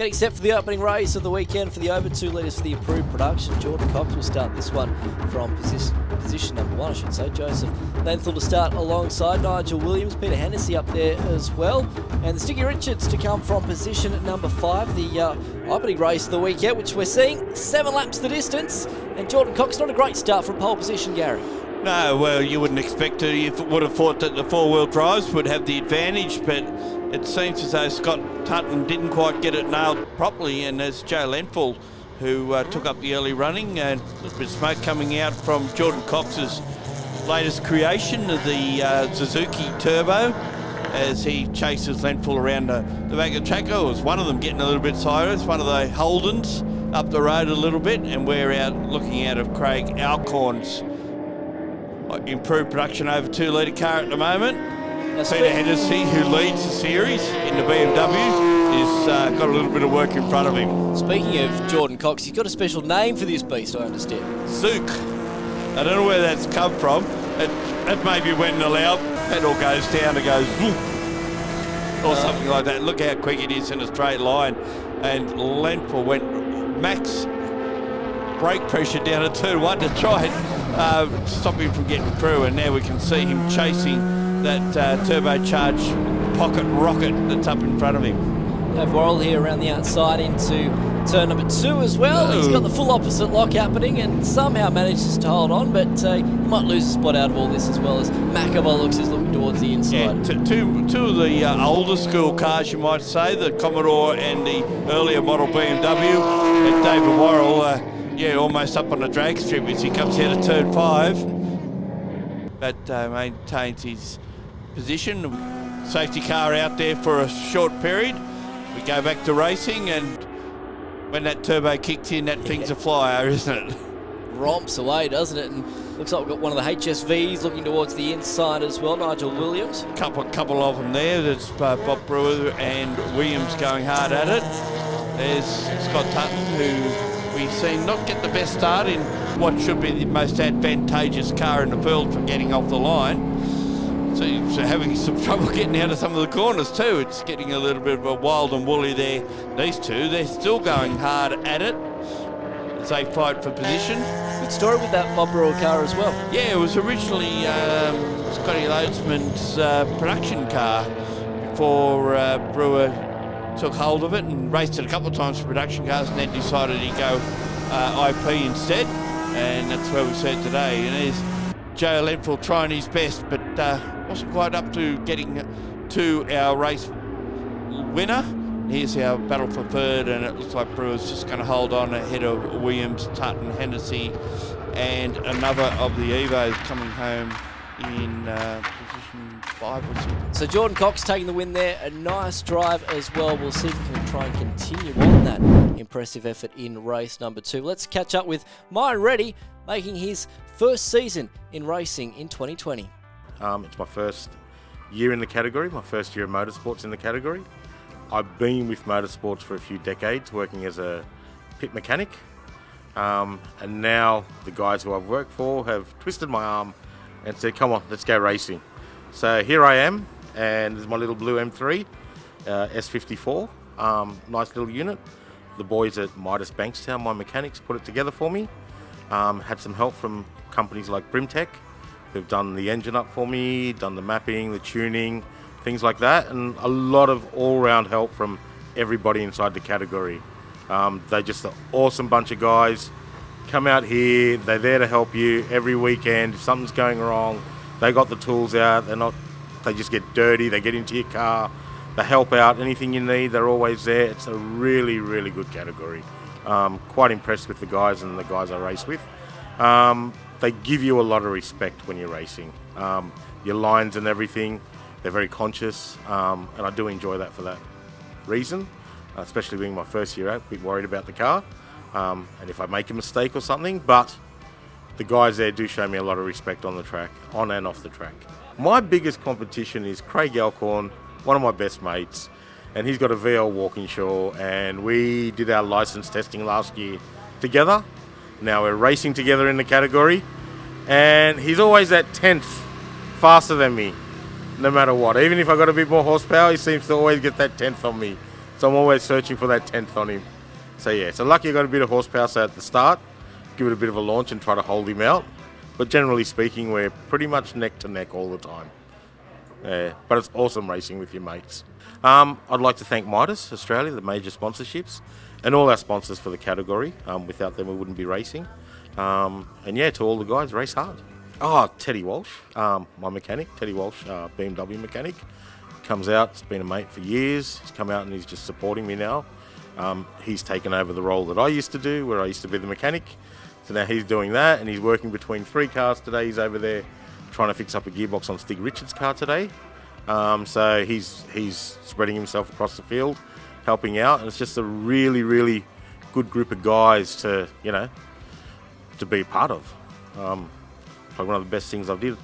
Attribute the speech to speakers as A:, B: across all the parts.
A: Getting set for the opening race of the weekend for the over 2 litres for the Improved Production. Jordan Cox will start this one from position number 1, I should say. Joseph Lenthal to start alongside Nigel Williams, Peter Hennessy up there as well. And the Sticky Richards to come from position at number 5, the opening race of the weekend, which we're seeing 7 laps the distance. And Jordan Cox, not a great start from pole position, Gary.
B: No, well, you wouldn't expect to. You would have thought that the four-wheel drives would have the advantage, but it seems as though Scott Tutton didn't quite get it nailed properly, and there's Joe Lenthal who took up the early running, and a little bit of smoke coming out from Jordan Cox's latest creation of the Suzuki Turbo as he chases Lenthal around the back of the track. Oh, it was one of them getting a little bit sideways, one of the Holdens up the road a little bit, and we're out looking out of Craig Alcorn's Improved Production over 2 litre car at the moment. Peter Hennessy, who leads the series in the BMW, is got a little bit of work in front of him.
A: Speaking of Jordan Cox, he's got a special name for this beast, I understand.
B: Zook. I don't know where that's come from. It may be when the loud pedal goes down, it goes zoop, or something like that. Look how quick it is in a straight line. And Lenthal went max brake pressure down at turn 1 to try and stop him from getting through, and now we can see him chasing that turbocharged pocket rocket that's up in front of him.
A: Have Worrell here around the outside into turn number 2 as well. He's got the full opposite lock happening and somehow manages to hold on, but he might lose a spot out of all this, as well as Macabol is looking towards the inside.
B: Yeah, two of the older school cars, you might say, the Commodore and the earlier model BMW, and David Worrell, almost up on the drag strip as he comes out of turn 5, but maintains his position. Safety car out there for a short period. We go back to racing, and when that turbo kicks in, that thing's a flyer, isn't it?
A: Romps away, doesn't it? And looks like we've got one of the HSVs looking towards the inside as well, Nigel Williams.
B: Couple of them there. There's Bob Brewer and Williams going hard at it. There's Scott Tutton, who we've seen not get the best start in what should be the most advantageous car in the field for getting off the line. So he's having some trouble getting out of some of the corners too. It's getting a little bit of a wild and woolly there. These two, they're still going hard at it as they fight for position.
A: Good story with that Bob Brewer car as well.
B: Yeah, it was originally Scotty Loadsman's production car before Brewer took hold of it and raced it a couple of times for production cars, and then decided he'd go IP instead, and that's where we see it today. And there's Joe Lenthal trying his best, but wasn't quite up to getting to our race winner. Here's our battle for third, and it looks like Brewer's just going to hold on ahead of Williams, Tutton, Hennessy, and another of the Evos coming home in position 5 or something.
A: So Jordan Cox taking the win there, a nice drive as well. We'll see if we can try and continue on that impressive effort in race number 2. Let's catch up with Myron Reddy, making his first season in racing in 2020.
C: It's my first year in the category, my first year of motorsports in the category. I've been with motorsports for a few decades, working as a pit mechanic. And now the guys who I've worked for have twisted my arm and said, come on, let's go racing. So here I am, and this is my little blue M3, S54, nice little unit. The boys at Midas Bankstown, my mechanics, put it together for me. Had some help from companies like Brimtech, who've done the engine up for me, done the mapping, the tuning, things like that, and a lot of all-round help from everybody inside the category. They're just an awesome bunch of guys. Come out here, they're there to help you every weekend. If something's going wrong, they got the tools out. They just get dirty, they get into your car, they help out. Anything you need, they're always there. It's a really, really good category. Quite impressed with the guys and the guys I race with. They give you a lot of respect when you're racing. Your lines and everything, they're very conscious, and I do enjoy that for that reason, especially being my first year out, a bit worried about the car, and if I make a mistake or something, but the guys there do show me a lot of respect on the track, on and off the track. My biggest competition is Craig Alcorn, one of my best mates, and he's got a VL Walkinshaw, and we did our license testing last year together. Now we're racing together in the category, and he's always that 10th faster than me, no matter what. Even if I got a bit more horsepower, he seems to always get that 10th on me. So I'm always searching for that 10th on him. So yeah, so lucky I got a bit of horsepower, so at the start, give it a bit of a launch and try to hold him out. But generally speaking, we're pretty much neck to neck all the time. But it's awesome racing with your mates. I'd like to thank Midas Australia, the major sponsorships, and all our sponsors for the category. Without them, we wouldn't be racing. And yeah, to all the guys, race hard. Oh, Teddy Walsh, my mechanic, Teddy Walsh, BMW mechanic, comes out. He's been a mate for years. He's come out and he's just supporting me now. He's taken over the role that I used to do, where I used to be the mechanic. So now he's doing that, and he's working between 3 cars today. He's over there trying to fix up a gearbox on Stig Richards' car today. So he's spreading himself across the field, helping out, and it's just a really, really good group of guys to be a part of. Probably one of the best things I've did.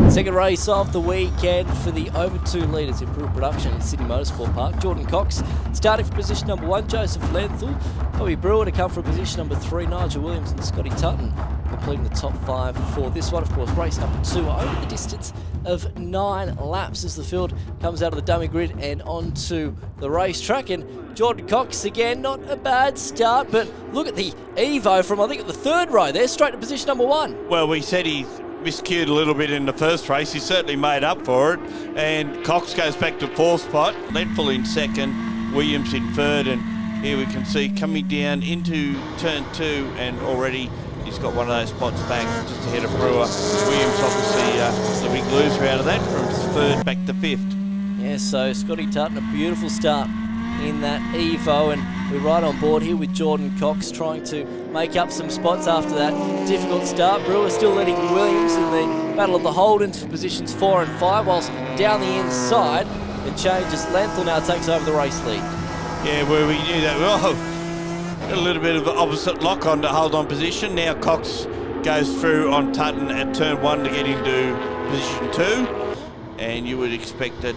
A: Second race of the weekend for the over 2 litres Improved Production at Sydney Motorsport Park. Jordan Cox starting for position number 1, Joseph Lenthal. Bobby Brewer to come from position number 3, Nigel Williams and Scotty Tutton completing the top 5 for this one. Of course, race number 2 over the distance of 9 laps as the field comes out of the dummy grid and onto the racetrack. And Jordan Cox again, not a bad start, but look at the Evo from I think at the 3rd row there, straight to position number 1.
B: Well, we said he miscued a little bit in the first race. He certainly made up for it. And Cox goes back to 4th spot, Lenthal in 2nd, Williams in 3rd, and here we can see coming down into turn 2, and already he's got one of those spots back just ahead of Brewer. Williams obviously the big loser out of that from 3rd back to 5th.
A: Yeah, so Scotty Tutton, a beautiful start in that Evo, and we're right on board here with Jordan Cox trying to make up some spots after that difficult start. Brewer still leading Williams in the battle of the Holdens for positions 4 and 5, whilst down the inside it changes. Lenthal now takes over the race lead.
B: Yeah, where we knew that. Well, a little bit of an opposite lock on to hold on position. Now Cox goes through on Tutton at turn 1 to get into position 2, and you would expect that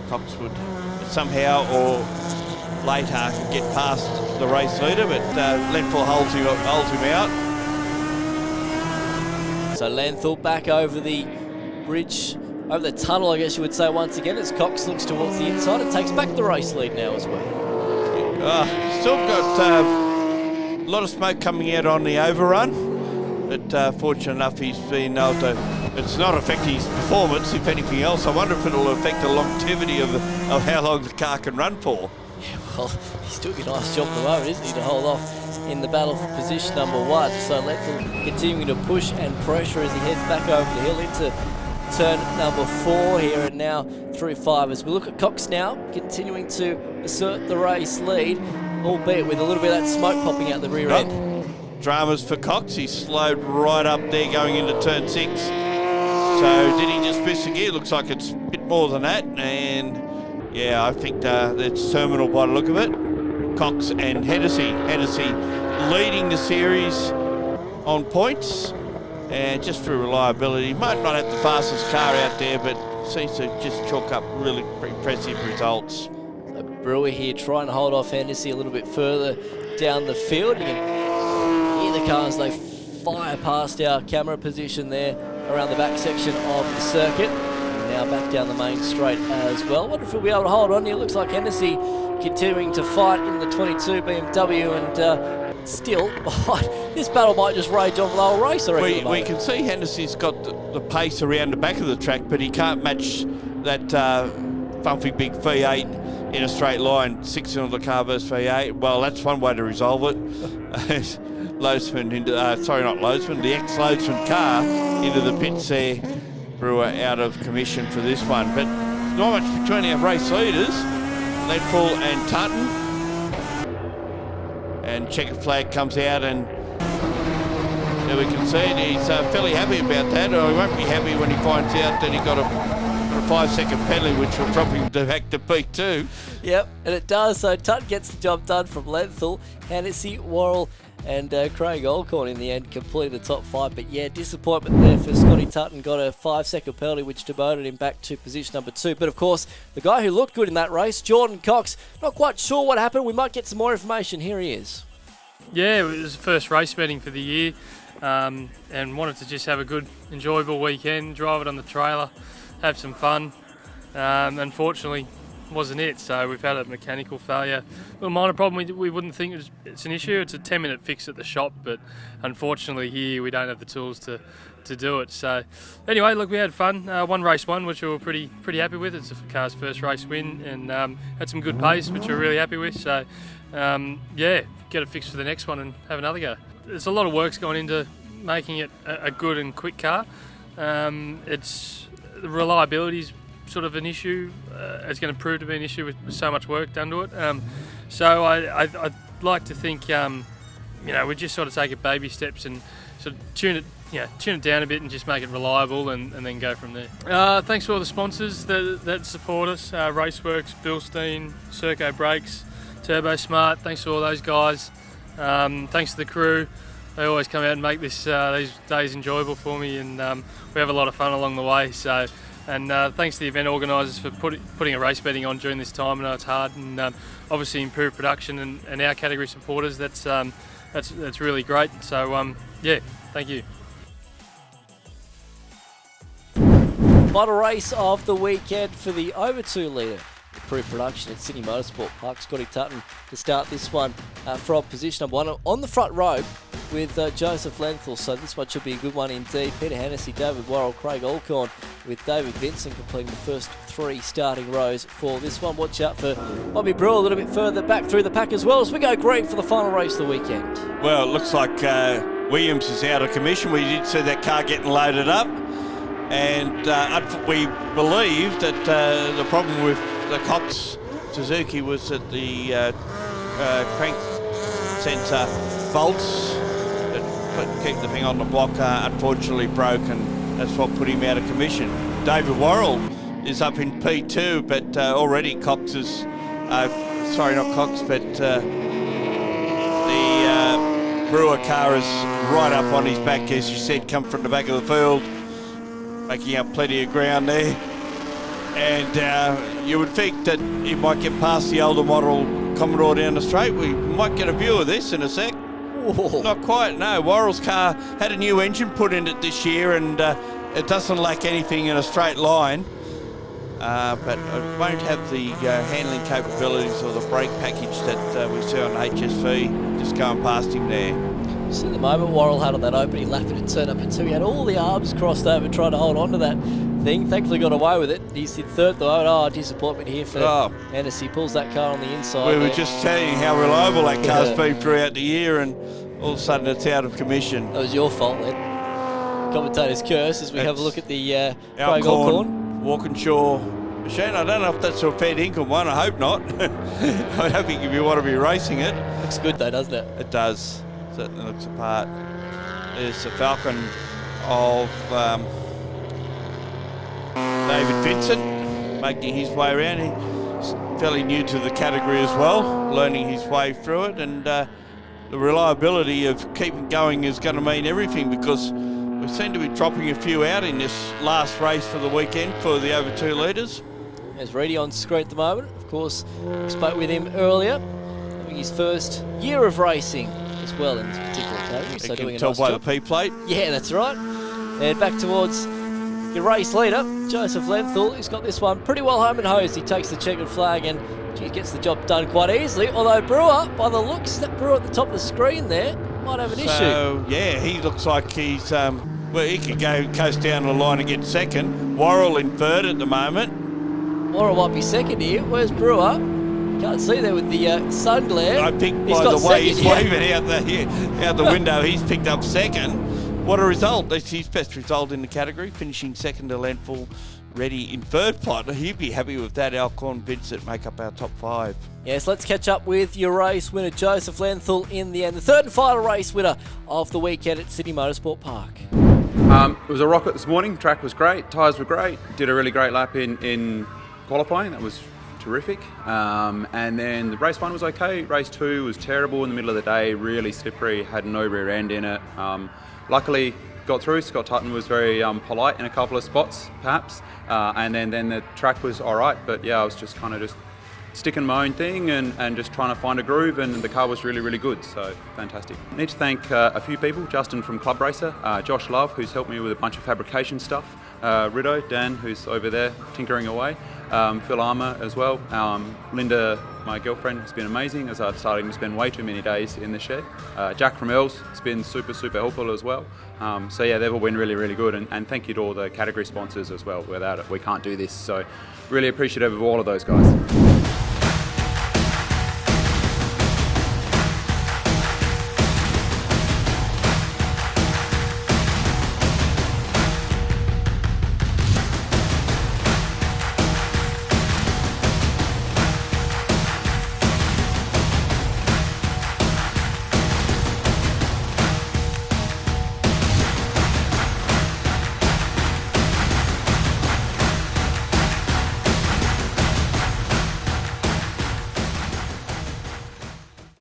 B: Cox would somehow or later get past the race leader, but Lenthal holds him out.
A: So Lenthal back over the bridge, over the tunnel I guess you would say once again, as Cox looks towards the inside and takes back the race lead now as well.
B: Still got a lot of smoke coming out on the overrun, but fortunate enough he's been able to, it's not affecting his performance. If anything else, I wonder if it'll affect the longevity of how long the car can run for.
A: Yeah, well, he's doing a nice job at the moment, isn't he, to hold off in the battle for position number 1. So Lenthal continuing to push and pressure as he heads back over the hill into turn number 4 here, and now through 5 as we look at Cox now continuing to assert the race lead, albeit with a little bit of that smoke popping out the rear end.
B: Dramas for Cox. He slowed right up there going into turn 6. So did he just miss a gear? Looks like it's a bit more than that, and yeah, I think that's terminal by the look of it. Cox and Hennessy leading the series on points, and just through reliability. Might not have the fastest car out there, but seems to just chalk up really impressive results.
A: Brewer here trying to hold off Hennessy a little bit further down the field. You can hear the cars, they fire past our camera position there around the back section of the circuit. And now back down the main straight as well. Wonder if we'll be able to hold on here. Looks like Hennessy continuing to fight in the 22 BMW, and still, this battle might just rage on for the whole race, I reckon.
B: We can see Hennessy's got the pace around the back of the track, but he can't match that thumping big V8 in a straight line. 6-cylinder car versus V8. Well, that's one way to resolve it. Loadsman into, the ex-Loadsman car into the pits there. Brewer out of commission for this one, but not much between our race leaders, Lenthal and Tutton. And checkered flag comes out, and there we can see it. He's fairly happy about that, or he won't be happy when he finds out that he got a 5-second penalty, which will drop him back to P2.
A: Yep, and it does. So Tutton gets the job done from Lenthal. Hennessy, Worrell and Craig Alcorn in the end completed the top 5. But yeah, disappointment there for Scotty Tutton. Got a 5-second penalty which demoted him back to position number 2. But of course, the guy who looked good in that race, Jordan Cox, not quite sure what happened. We might get some more information. Here he is.
D: Yeah, it was the first race meeting for the year, and wanted to just have a good, enjoyable weekend, drive it on the trailer, have some fun. Unfortunately, wasn't it. So we've had a mechanical failure. A minor problem. We wouldn't think it's an issue. It's a 10-minute fix at the shop, but unfortunately here we don't have the tools to do it. So anyway, look, we had fun. One race won, which we were pretty happy with. It's the car's first race win, and had some good pace, which we're really happy with. So yeah, get it fixed for the next one and have another go. There's a lot of work's gone into making it a good and quick car. It's the reliability's sort of an issue. It's going to prove to be an issue with so much work done to it. So I'd like to think, we just sort of take it baby steps and sort of tune it down a bit and just make it reliable and then go from there. Thanks for all the sponsors that support us, Raceworks, Bilstein, Serco Brakes, Turbo Smart. Thanks to all those guys. Thanks to the crew. They always come out and make these days enjoyable for me, and we have a lot of fun along the way. So, and thanks to the event organisers for putting a race betting on during this time. I know it's hard, and obviously Improved Production and our category supporters. That's really great. So yeah, thank you.
A: Final race of the weekend for the over 2 litre Improved Production at Sydney Motorsport Park. Scotty Tutton to start this one from position number 1 on the front row with Joseph Lenthal. So this one should be a good one indeed. Peter Hennessy, David Worrell, Craig Alcorn with David Vincent completing the first 3 starting rows for this one. Watch out for Bobby Brewer a little bit further back through the pack as well as we go green for the final race of the weekend.
B: Well, it looks like Williams is out of commission. We did see that car getting loaded up, and we believe that the problem with the Cox Suzuki was that the crank sensor bolts that keep the thing on the block unfortunately broke, and that's what put him out of commission. David Worrell is up in P2, but already Cox is, sorry, not Cox, but the Brewer car is right up on his back, as you said, come from the back of the field, making up plenty of ground there. And you would think that he might get past the older model Commodore down the straight. We might get a view of this in a sec.
A: Ooh.
B: Not quite, no. Worrell's car had a new engine put in it this year, and it doesn't lack anything in a straight line. But it won't have the handling capabilities or the brake package that we see on HSV just going past him there.
A: So at the moment Worrell had on that opening lap and it turned up into, he had all the arms crossed over trying to hold on to that thing. Thankfully got away with it. He's in third though. Oh, disappointment here for Hennessy. Pulls that car on the inside.
B: We were just telling you how reliable that car's been throughout the year, and all of a sudden it's out of commission.
A: That was your fault then. Commentator's curse as we have a look at the Craig
B: Alcorn Walkinshaw machine. I don't know if that's a fair income one. I hope not. I don't think if you want to be racing it.
A: Looks good though, doesn't it?
B: It does. Certainly looks apart. There's the Falcon of David Vincent making his way around. He's fairly new to the category as well, learning his way through it, and the reliability of keeping going is going to mean everything, because we seem to be dropping a few out in this last race for the weekend for the over 2 litres.
A: There's Reedy on screen at the moment. Of course, we spoke with him earlier, having his first year of racing as well in this particular category. So
B: you
A: doing
B: can
A: a
B: tell
A: nice
B: by
A: job.
B: the P plate.
A: Yeah, that's right. And back towards the race leader, Joseph Lenthal. He's got this one pretty well home and hosed. He takes the checkered flag and he gets the job done quite easily. Although Brewer, by the looks, that Brewer at the top of the screen there might have an issue.
B: So, yeah, he looks like he's, well, he could go coast down the line and get second. Worrell in third at the moment.
A: Worrell might be second here. Where's Brewer? Can't see there with the sun glare.
B: I think by the way he's waving out the window, he's picked up second. What a result. That's his best result in the category, finishing second to Lenthal, Ready in third spot. He'd be happy with that. Alcorn, Vincent make up our top 5.
A: Yes, let's catch up with your race winner, Joseph Lenthal, in the end. The third and final race winner of the weekend at Sydney Motorsport Park.
E: It was a rocket this morning. Track was great. Tyres were great. Did a really great lap in qualifying. That was terrific. And then the race 1 was okay. Race 2 was terrible in the middle of the day, really slippery, had no rear end in it. Luckily got through. Scott Tutton was very polite in a couple of spots perhaps, and then the track was all right, but yeah, I was just kind of just sticking my own thing and just trying to find a groove, and the car was really, really good, so fantastic. I need to thank a few people: Justin from Club Racer, Josh Love, who's helped me with a bunch of fabrication stuff, Rido, Dan, who's over there tinkering away, Phil Armour as well, Linda, my girlfriend, has been amazing as I've started to spend way too many days in the shed. Jack from Els has been super, super helpful as well. So yeah, they've all been really, really good, and thank you to all the category sponsors as well. Without it, we can't do this, so really appreciative of all of those guys.